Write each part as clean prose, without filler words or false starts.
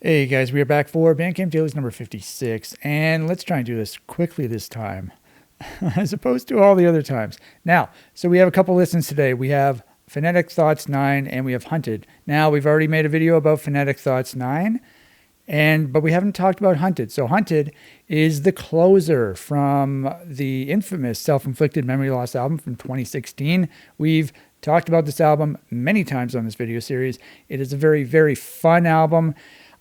Hey guys, we are back for Bandcamp Dailies number 56, and let's try and do this quickly this time, as opposed to all the other times. Now, so we have a couple listens today. We have Phonetic Thoughts 9, and we have Hunted. Now, we've already made a video about Phonetic Thoughts 9, but we haven't talked about Hunted. So Hunted is the closer from the infamous Self-Inflicted Memory Loss album from 2016. We've talked about this album many times on this video series. It is a very, very fun album.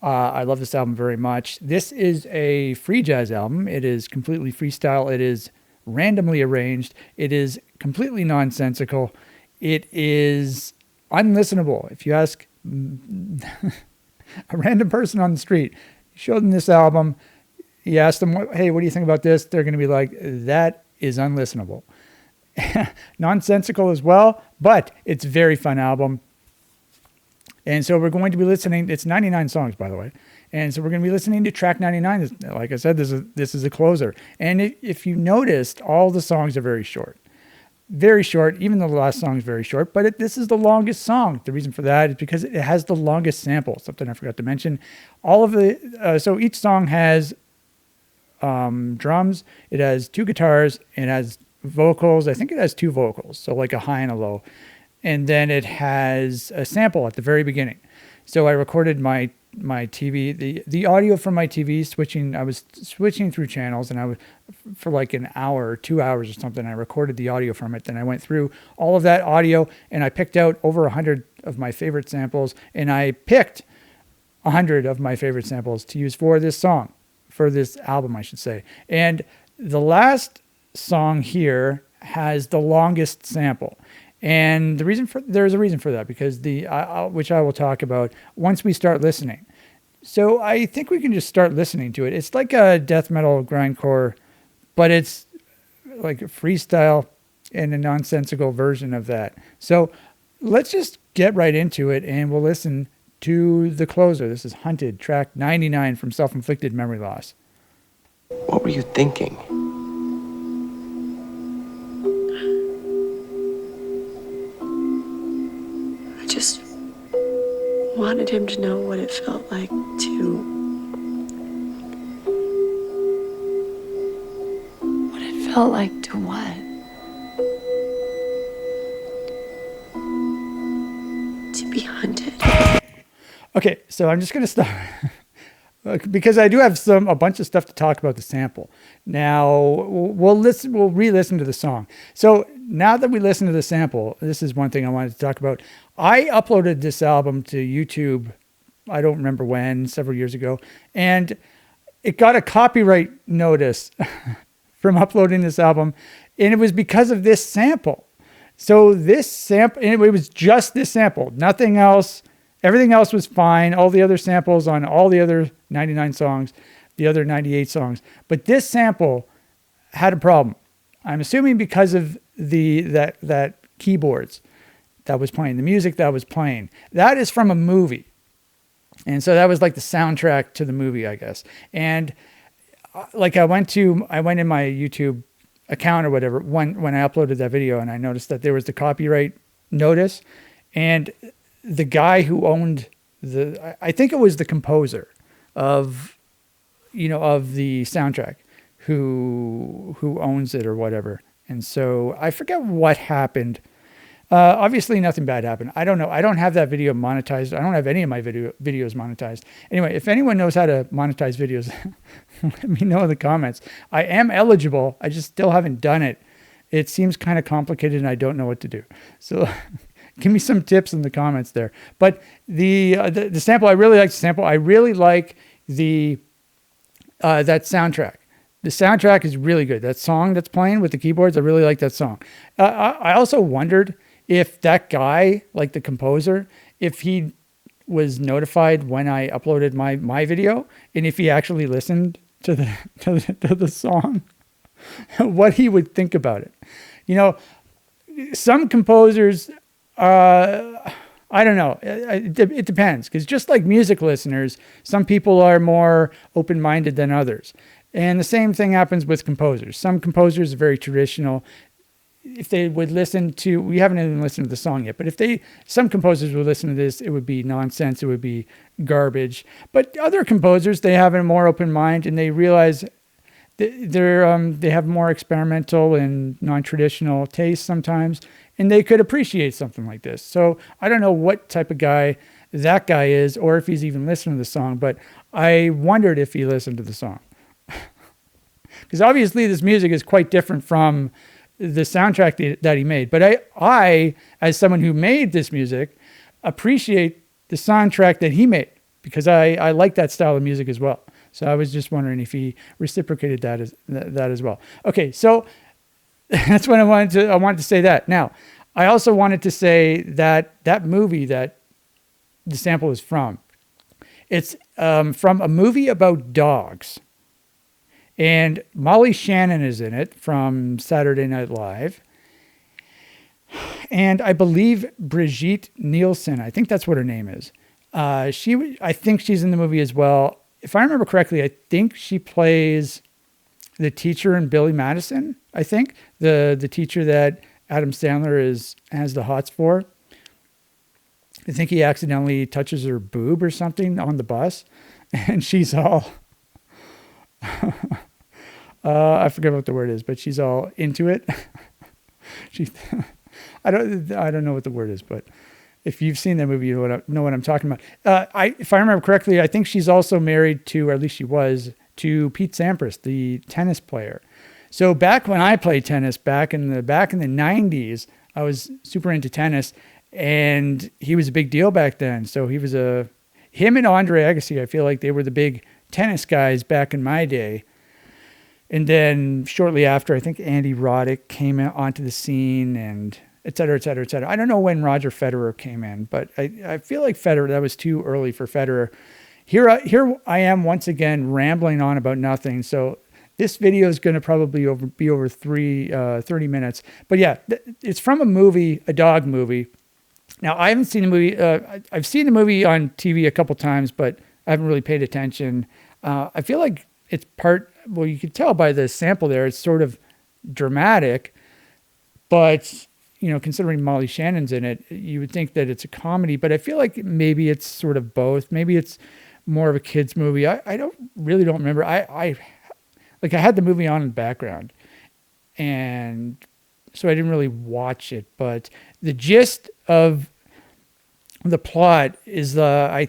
I love this album very much. This is a free jazz album. It is completely freestyle. It is randomly arranged. It is completely nonsensical. It is unlistenable. If you ask a random person on the street, show them this album, you ask them, hey, what do you think about this? They're going to be like, that is unlistenable. Nonsensical as well, but it's a very fun album. And so we're going to be listening. It's 99 songs, by the way. And so we're going to be listening to track 99. Like I said, this is a closer. And if you noticed, all the songs are very short. Very short. Even the last song is very short. But this is the longest song. The reason for that is because it has the longest sample. Something I forgot to mention. All of the so each song has drums. It has two guitars. It has vocals. I think it has two vocals. So like a high and a low. And then it has a sample at the very beginning. So I recorded my TV, the audio from my TV, I was switching through channels, and I was, for like an hour or 2 hours or something, I recorded the audio from it. Then I went through all of that audio, and I picked out over 100 of my favorite samples, and I picked 100 of my favorite samples to use for this song, for this album, I should say. And the last song here has the longest sample. And there's a reason for that, because which I will talk about once we start listening. So I think we can just start listening to it. It's like a death metal grindcore, but it's like a freestyle and a nonsensical version of that. So let's just get right into it, and we'll listen to the closer. This is Hunted, track 99 from Self-Inflicted Memory Loss. What were you thinking? Just wanted him to know what it felt like to what? To be hunted. Okay, so I'm just going to stop because I do have a bunch of stuff to talk about the sample. Now we'll re-listen to the song. So now that we listen to the sample, this is one thing I wanted to talk about. I uploaded this album to YouTube, I don't remember when, several years ago, and it got a copyright notice from uploading this album, and it was because of this sample. So this sample, and it was just this sample, nothing else. Everything else was fine. All the other samples on all the other 99 songs, the other 98 songs. But this sample had a problem. I'm assuming because of that keyboards that was playing, the music that was playing. That is from a movie. And so that was like the soundtrack to the movie, I guess. And like I went in my YouTube account or whatever when I uploaded that video, and I noticed that there was the copyright notice, and the guy who owned I think it was the composer of the soundtrack who owns it or whatever. And so I forget what happened. Obviously nothing bad happened. I don't know. I don't have that video monetized. I don't have any of my videos monetized. Anyway, if anyone knows how to monetize videos, let me know in the comments. I am eligible. I just still haven't done it. It seems kind of complicated and I don't know what to do. So give me some tips in the comments there. But the sample, I really like the sample. I really like that soundtrack. The soundtrack is really good. That song that's playing with the keyboards, I really like that song. I also wondered if that guy, like the composer, if he was notified when I uploaded my video, and if he actually listened to the song, what he would think about it. Some composers, I don't know. It depends, because just like music listeners, some people are more open-minded than others. And the same thing happens with composers. Some composers are very traditional. if they would listen to, we haven't even listened to the song yet, but if some composers would listen to this, it would be nonsense. It would be garbage. But other composers, they have a more open mind and they realize they have more experimental and non-traditional tastes sometimes, and they could appreciate something like this. So I don't know what type of guy that guy is, or if he's even listened to the song, but I wondered if he listened to the song. Because obviously this music is quite different from the soundtrack that he made. But I, as someone who made this music, appreciate the soundtrack that he made, because I like that style of music as well. So I was just wondering if he reciprocated that as well. Okay, so that's what I wanted to say that. Now, I also wanted to say that movie that the sample is from, it's from a movie about dogs. And Molly Shannon is in it from Saturday Night Live. And I believe Brigitte Nielsen, I think that's what her name is. I think she's in the movie as well. If I remember correctly, I think she plays the teacher in Billy Madison. I think the teacher that Adam Sandler has the hots for. I think he accidentally touches her boob or something on the bus, and she's all I forget what the word is, but she's all into it. I don't know what the word is, but if you've seen that movie, you know what I'm talking about. If I remember correctly, I think she's also married to, or at least she was, to Pete Sampras, the tennis player. So back when I played tennis, back in the 90s, I was super into tennis, and he was a big deal back then. So him and Andre Agassi, I feel like they were the big tennis guys back in my day. And then shortly after, I think Andy Roddick came onto the scene, and et cetera, et cetera, et cetera. I don't know when Roger Federer came in, but I feel like that was too early for Federer. Here I am once again rambling on about nothing. So this video is going to probably be over 30 minutes. But yeah, it's from a movie, a dog movie. Now, I haven't seen the movie. I've seen the movie on TV a couple times, but I haven't really paid attention. I feel like it's well, you could tell by the sample there, it's sort of dramatic, but considering Molly Shannon's in it, you would think that it's a comedy, but I feel like maybe it's sort of both. Maybe it's more of a kid's movie. I don't remember. I had the movie on in the background, and so I didn't really watch it, but the gist of the plot is I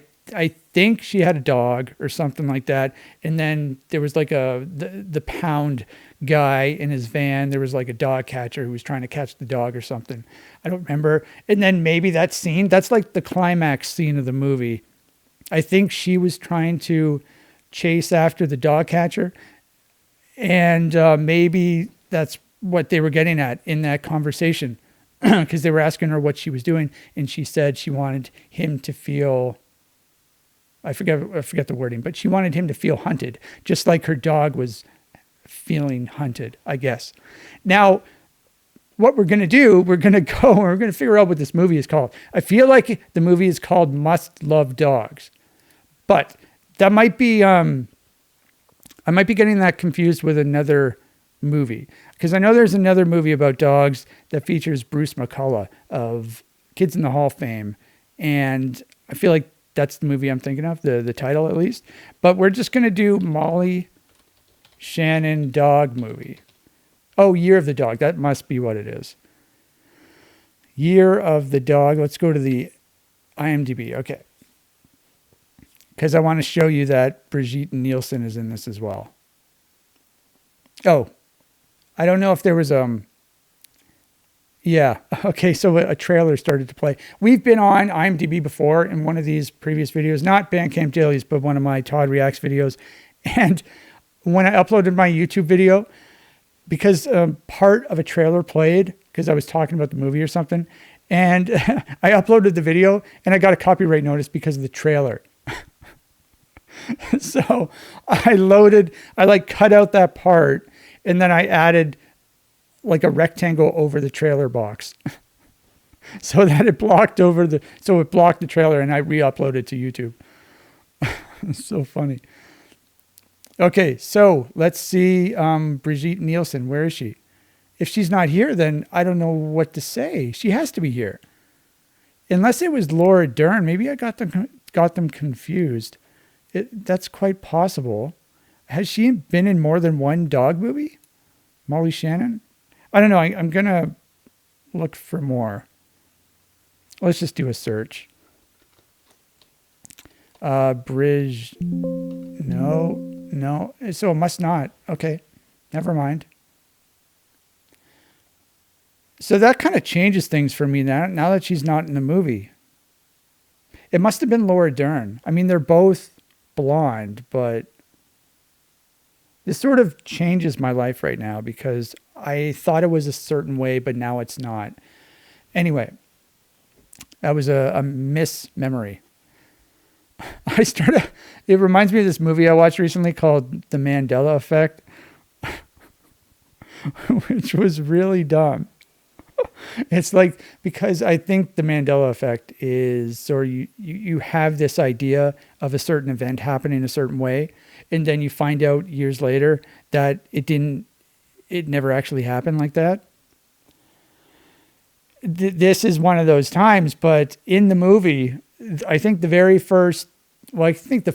think she had a dog or something like that, and then there was like the pound guy in his van. There was like a dog catcher who was trying to catch the dog or something. I don't remember. And then maybe that scene, that's like the climax scene of the movie. I think she was trying to chase after the dog catcher, and maybe that's what they were getting at in that conversation, because they were asking her what she was doing, and she said she wanted him to feel, I forget the wording, but she wanted him to feel hunted, just like her dog was feeling hunted, I guess. Now, what we're going to do, we're going to figure out what this movie is called. I feel like the movie is called Must Love Dogs, but that might be, I might be getting that confused with another movie, because I know there's another movie about dogs that features Bruce McCullough of Kids in the Hall fame, and I feel like that's the movie I'm thinking of, the title at least. But we're just going to do Molly Shannon dog movie. Oh, Year of the Dog. That must be what it is. Year of the Dog. Let's go to the IMDb. Okay. Because I want to show you that Brigitte Nielsen is in this as well. Oh, I don't know if there was yeah. Okay. So a trailer started to play. We've been on IMDb before in one of these previous videos, not Bandcamp Dailies, but one of my Todd Reacts videos. And when I uploaded my YouTube video, because part of a trailer played, because I was talking about the movie or something, and I uploaded the video and I got a copyright notice because of the trailer. So I cut out that part, and then I added like a rectangle over the trailer box so that it blocked the trailer, and I re-uploaded to YouTube. It's so funny. Okay, so let's see Brigitte Nielsen. Where is she? If she's not here, then I don't know what to say. She has to be here. Unless it was Laura Dern. Maybe I got them confused. That's quite possible. Has she been in more than one dog movie? Molly Shannon? I don't know. I'm going to look for more. Let's just do a search. Bridge. No. So it must not. Okay. Never mind. So that kind of changes things for me now that she's not in the movie. It must have been Laura Dern. I mean, they're both blonde, but this sort of changes my life right now because I thought it was a certain way, but now it's not. Anyway, that was a mismemory. It reminds me of this movie I watched recently called The Mandela Effect, which was really dumb. It's like, because I think the Mandela effect is, or you have this idea of a certain event happening a certain way, and then you find out years later that it never actually happened like that. This is one of those times, but in the movie, I think the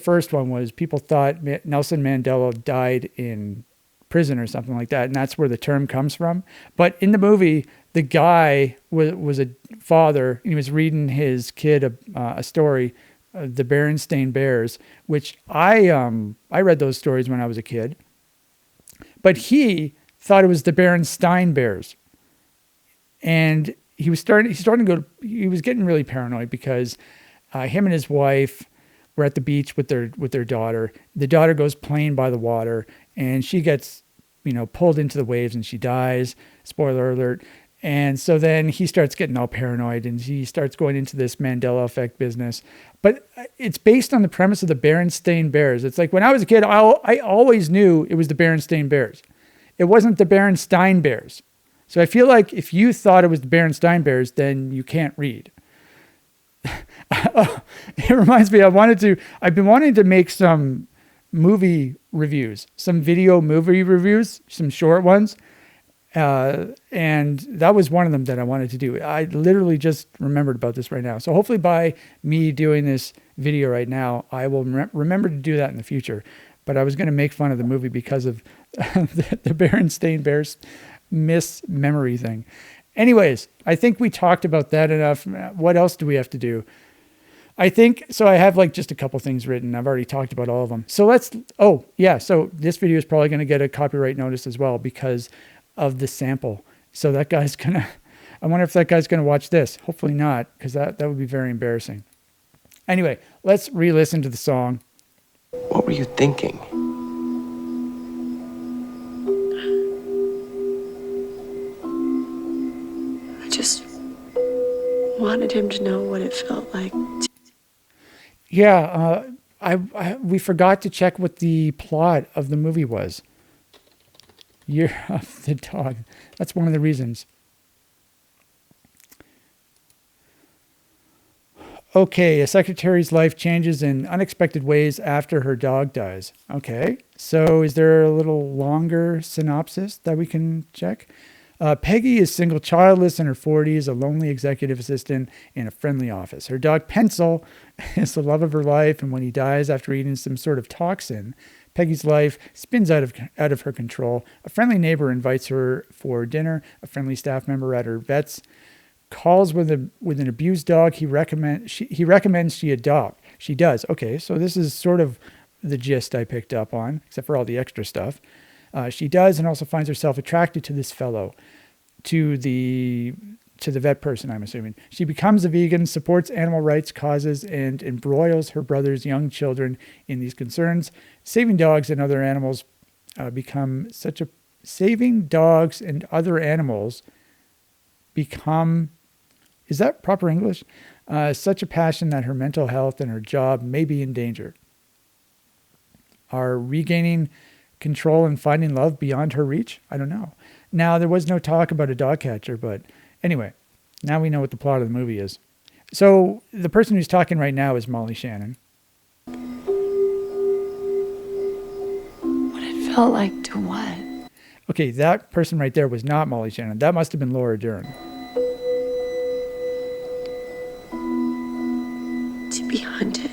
first one was people thought Nelson Mandela died in prison or something like that, and that's where the term comes from. But in the movie, the guy was a father, and he was reading his kid a story, the Berenstain Bears, which I read those stories when I was a kid, but he thought it was the Berenstain Bears, and he was getting really paranoid because him and his wife were at the beach with their daughter. The daughter goes playing by the water, and she gets, pulled into the waves and she dies. Spoiler alert. And so then he starts getting all paranoid and he starts going into this Mandela effect business. But it's based on the premise of the Berenstain Bears. It's like when I was a kid, I always knew it was the Berenstain Bears. It wasn't the Berenstain Bears. So I feel like if you thought it was the Berenstain Bears, then you can't read. It reminds me, I've been wanting to make some movie reviews, some video movie reviews, some short ones. And that was one of them that I wanted to do. I literally just remembered about this right now. So hopefully by me doing this video right now, I will remember to do that in the future. But I was going to make fun of the movie because of the Berenstain Bears mismemory thing. Anyways, I think we talked about that enough. What else do we have to do? I think, so I have just a couple things written. I've already talked about all of them. So so this video is probably going to get a copyright notice as well because of the sample. So that guy's I wonder if that guy's going to watch this. Hopefully not, because that would be very embarrassing. Anyway, let's re-listen to the song. What were you thinking? I just wanted him to know what it felt like. Yeah, we forgot to check what the plot of the movie was. Year of the Dog. That's one of the reasons. Okay, a secretary's life changes in unexpected ways after her dog dies. Okay, so is there a little longer synopsis that we can check? Peggy is single, childless, in her 40s, a lonely executive assistant in a friendly office. Her dog Pencil is the love of her life, and when he dies after eating some sort of toxin, Peggy's life spins out of her control. A friendly neighbor invites her for dinner. A friendly staff member at her vet's calls with an abused dog he recommends she adopt. She does. Okay, so this is sort of the gist I picked up on, except for all the extra stuff. She does, and also finds herself attracted to this fellow, to the vet person, I'm assuming. She becomes a vegan, supports animal rights causes, and embroils her brother's young children in these concerns. Saving dogs and other animals become, is that proper English? Such a passion that her mental health and her job may be in danger. Are regaining control and finding love beyond her reach? I don't know. Now, there was no talk about a dog catcher, but anyway, now we know what the plot of the movie is. So the person who's talking right now is Molly Shannon. What it felt like to what? Okay, that person right there was not Molly Shannon. That must have been Laura Dern. To be hunted.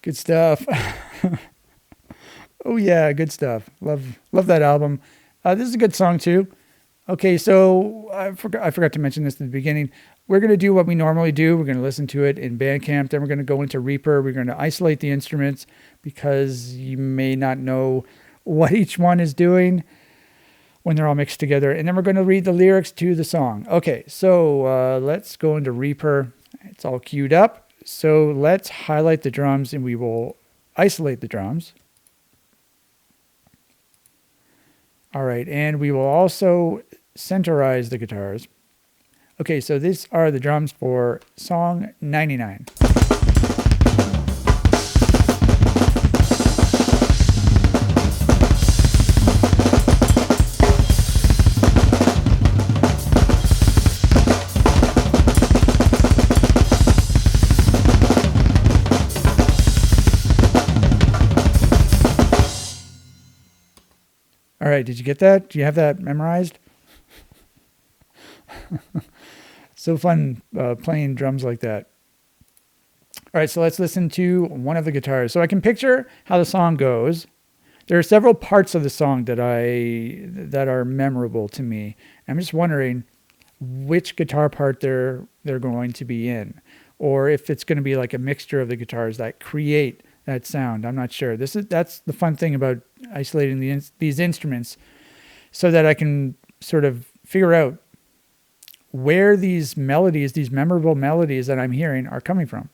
Good stuff. Oh yeah, good stuff. Love that album. This is a good song too. Okay, so I forgot to mention this at the beginning. We're going to do what we normally do. We're going to listen to it in Bandcamp. Then we're going to go into Reaper. We're going to isolate the instruments because you may not know what each one is doing when they're all mixed together. And then we're going to read the lyrics to the song. Okay, so let's go into Reaper. It's all queued up. So let's highlight the drums and we will isolate the drums. All right, and we will also centerize the guitars. Okay, so these are the drums for song 99. All right, did you get that? Do you have that memorized? So fun playing drums like that. All right, so let's listen to one of the guitars. So I can picture how the song goes. There are several parts of the song that are memorable to me. I'm just wondering which guitar part they're going to be in, or if it's going to be like a mixture of the guitars that create that sound. I'm not sure. That's the fun thing about isolating these instruments, so that I can sort of figure out where these melodies, these memorable melodies that I'm hearing, are coming from.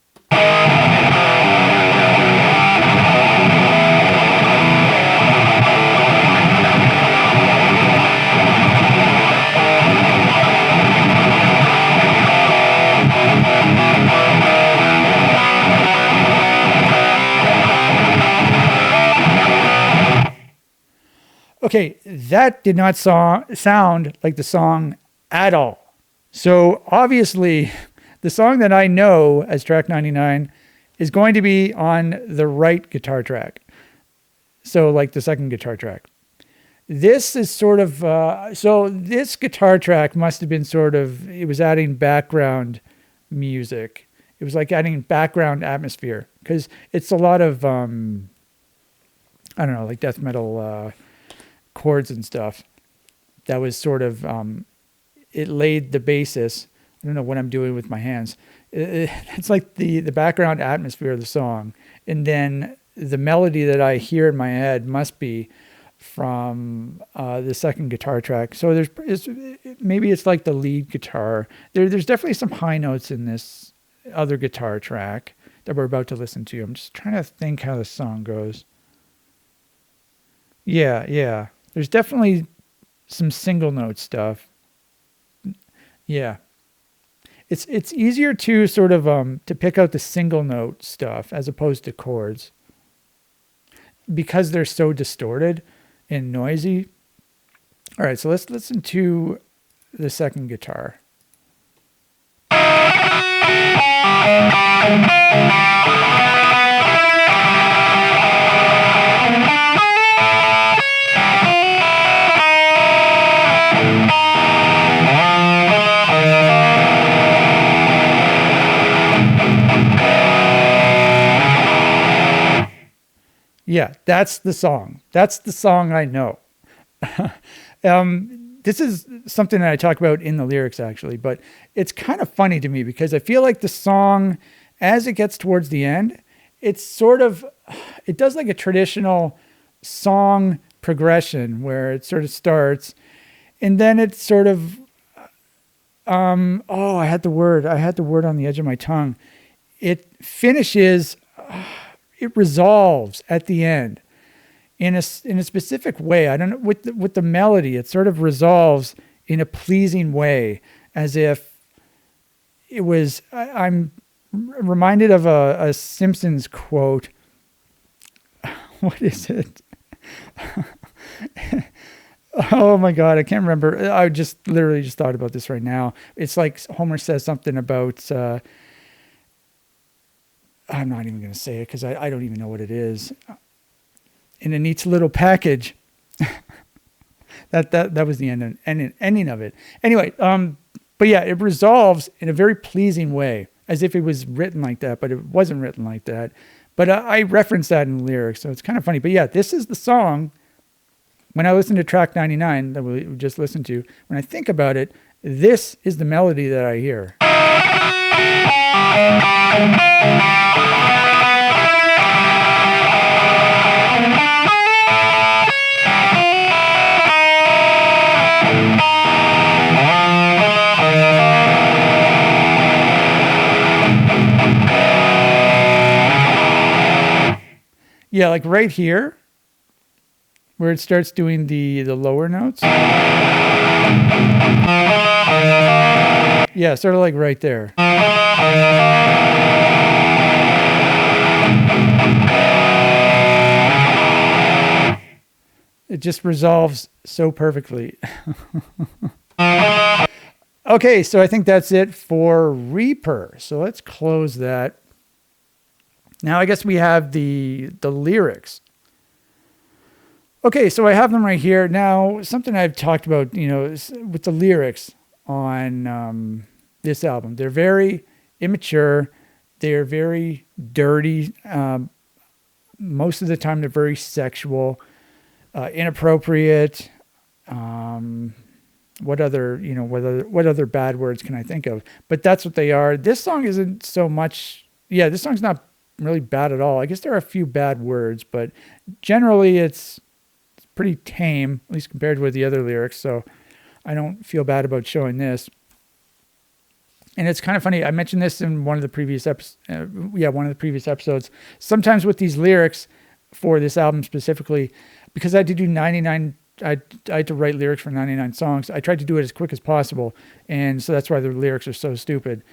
Okay, that did not sound like the song at all. So obviously, the song that I know as track 99 is going to be on the right guitar track. So like the second guitar track. This is sort of, so this guitar track must have been it was adding background music. It was like adding background atmosphere, because it's a lot of, I don't know, like death metal chords and stuff. That was sort of, it laid the basis. I don't know what I'm doing with my hands. It's like the background atmosphere of the song. And then the melody that I hear in my head must be from the second guitar track. So maybe it's like the lead guitar. There's definitely some high notes in this other guitar track that we're about to listen to. I'm just trying to think how the song goes. Yeah. There's definitely some single note stuff. Yeah. It's easier to sort of to pick out the single note stuff as opposed to chords, because they're so distorted and noisy. All right, so let's listen to the second guitar. Yeah, that's the song. That's the song I know. This is something that I talk about in the lyrics, actually, but it's kind of funny to me because I feel like the song, as it gets towards the end, it does like a traditional song progression where it sort of starts and then it's sort of, I had the word on the edge of my tongue. It finishes, it resolves at the end in a specific way. I don't know, with the melody, it sort of resolves in a pleasing way, as if it was, I'm reminded of a Simpsons quote. What is it? Oh my God, I can't remember. I just literally just thought about this right now. It's like Homer says something about, I'm not even going to say it because I don't even know what it is. In a neat little package. That was the ending of it. Anyway, but yeah, it resolves in a very pleasing way, as if it was written like that, but it wasn't written like that. But I referenced that in the lyrics, so it's kind of funny. But yeah, this is the song. When I listen to track 99 that we just listened to, when I think about it, this is the melody that I hear. Yeah, like right here, where it starts doing the lower notes. Yeah, sort of like right there. It just resolves so perfectly. Okay, so I think that's it for Reaper. So let's close that. Now I guess we have the lyrics. Okay, so I have them right here. Now, something I've talked about, with the lyrics on this album. They're very immature. They're very dirty. Most of the time, they're very sexual, inappropriate. What other bad words can I think of? But that's what they are. This song isn't so much. Yeah, this song's not really bad at all. I guess there are a few bad words, but generally it's pretty tame, at least compared with the other lyrics. So I don't feel bad about showing this. And it's kind of funny. I mentioned this in one of the previous episodes. Sometimes with these lyrics for this album specifically, because I had to do 99, I had to write lyrics for 99 songs. I tried to do it as quick as possible. And so that's why the lyrics are so stupid.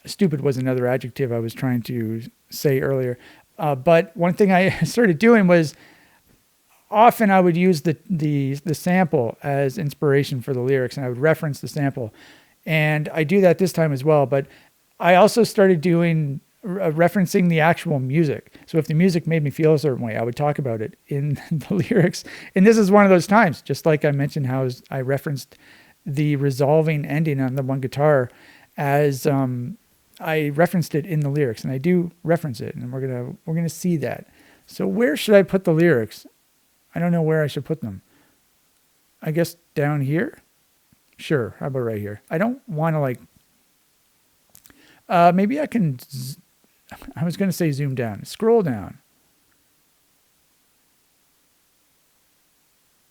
Stupid was another adjective I was trying to say earlier. But one thing I started doing was often I would use the sample as inspiration for the lyrics, and I would reference the sample. And I do that this time as well. But I also started doing referencing the actual music. So if the music made me feel a certain way, I would talk about it in the lyrics. And this is one of those times, just like I mentioned how I referenced the resolving ending on the one guitar as I referenced it in the lyrics, and I do reference it, and we're gonna see that. So where should I put the lyrics? I don't know where I should put them. I guess down here? Sure, how about right here? I don't want to maybe I can, I was going to say zoom down. Scroll down.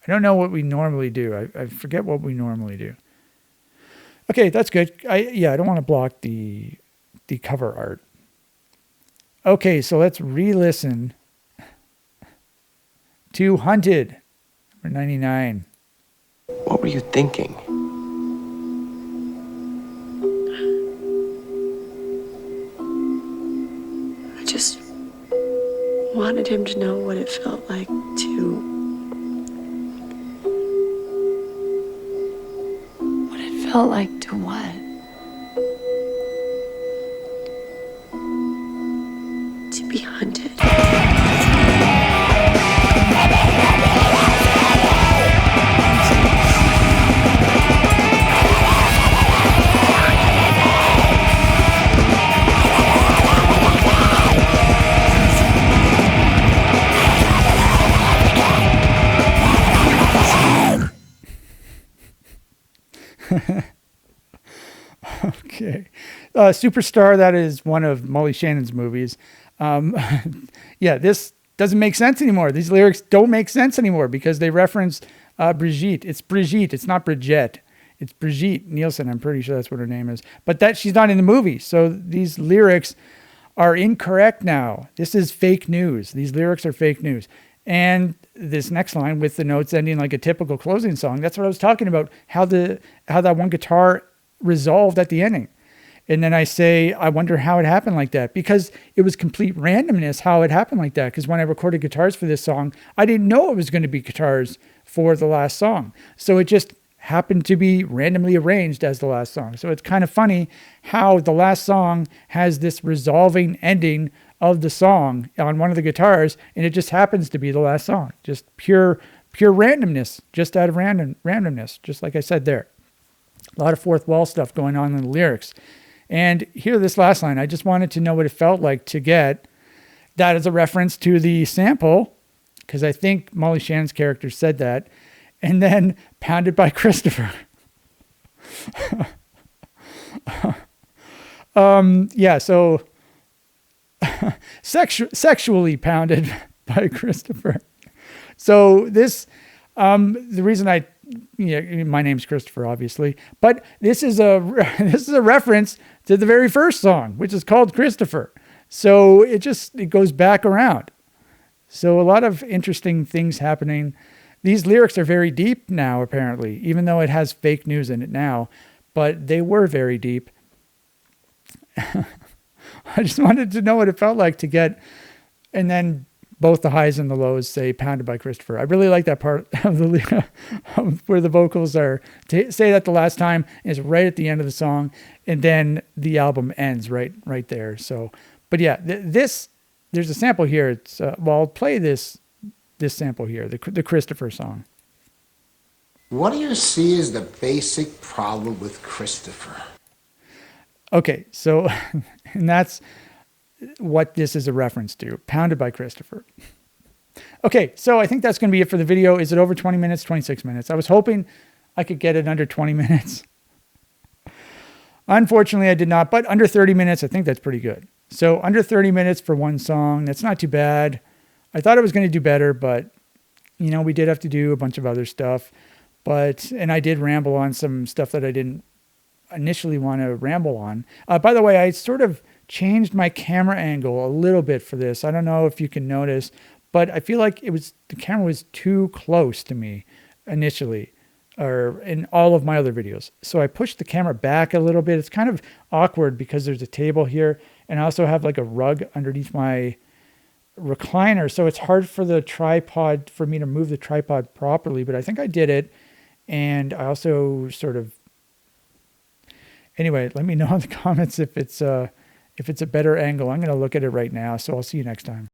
I don't know what we normally do. I forget what we normally do. Okay, that's good. I don't want to block the cover art. Okay, so let's re-listen to Hunted, number 99. What were you thinking? I just wanted him to know what it felt like to... What it felt like to what? To be hunted. Okay. Superstar, that is one of Molly Shannon's movies. Yeah, this doesn't make sense anymore. These lyrics don't make sense anymore because they reference Brigitte. It's Brigitte. It's not Bridget. It's Brigitte Nielsen. I'm pretty sure that's what her name is. But that she's not in the movie. So these lyrics are incorrect now. This is fake news. These lyrics are fake news. And this next line with the notes ending like a typical closing song, that's what I was talking about, how that one guitar resolved at the ending. And then I say, I wonder how it happened like that, because it was complete randomness how it happened like that. Because when I recorded guitars for this song, I didn't know it was going to be guitars for the last song. So it just happened to be randomly arranged as the last song. So it's kind of funny how the last song has this resolving ending of the song on one of the guitars, and it just happens to be the last song. Just pure randomness, just out of randomness, just like I said there. A lot of fourth wall stuff going on in the lyrics. And here, this last line, I just wanted to know what it felt like to get that as a reference to the sample, because I think Molly Shannon's character said that. And then pounded by Christopher. Yeah, so sexually pounded by Christopher. So this, the reason my name's Christopher, obviously, but this is a reference to the very first song, which is called Christopher. So it goes back around. So a lot of interesting things happening. These lyrics are very deep now, apparently, even though it has fake news in it now, but they were very deep. I just wanted to know what it felt like to get, and then both the highs and the lows say pounded by Christopher. I really like that part of the where the vocals are say that the last time is right at the end of the song, and then the album ends right there. So, but yeah, there's a sample here. It's I'll play this sample here, the Christopher song. What do you see as the basic problem with Christopher? Okay, so and that's what this is a reference to, pounded by Christopher. Okay, so I think that's going to be it for the video. Is it over 20 minutes, 26 minutes? I was hoping I could get it under 20 minutes. Unfortunately, I did not, but under 30 minutes, I think that's pretty good. So under 30 minutes for one song, that's not too bad. I thought I was going to do better, but we did have to do a bunch of other stuff. And I did ramble on some stuff that I didn't initially want to ramble on. By the way, I sort of changed my camera angle a little bit for this. I don't know if you can notice, but I feel like the camera was too close to me initially, or in all of my other videos. So I pushed the camera back a little bit. It's kind of awkward because there's a table here, and I also have like a rug underneath my recliner. So it's hard for me to move the tripod properly, but I think I did it. And I also anyway, let me know in the comments if it's a better angle. I'm going to look at it right now. So I'll see you next time.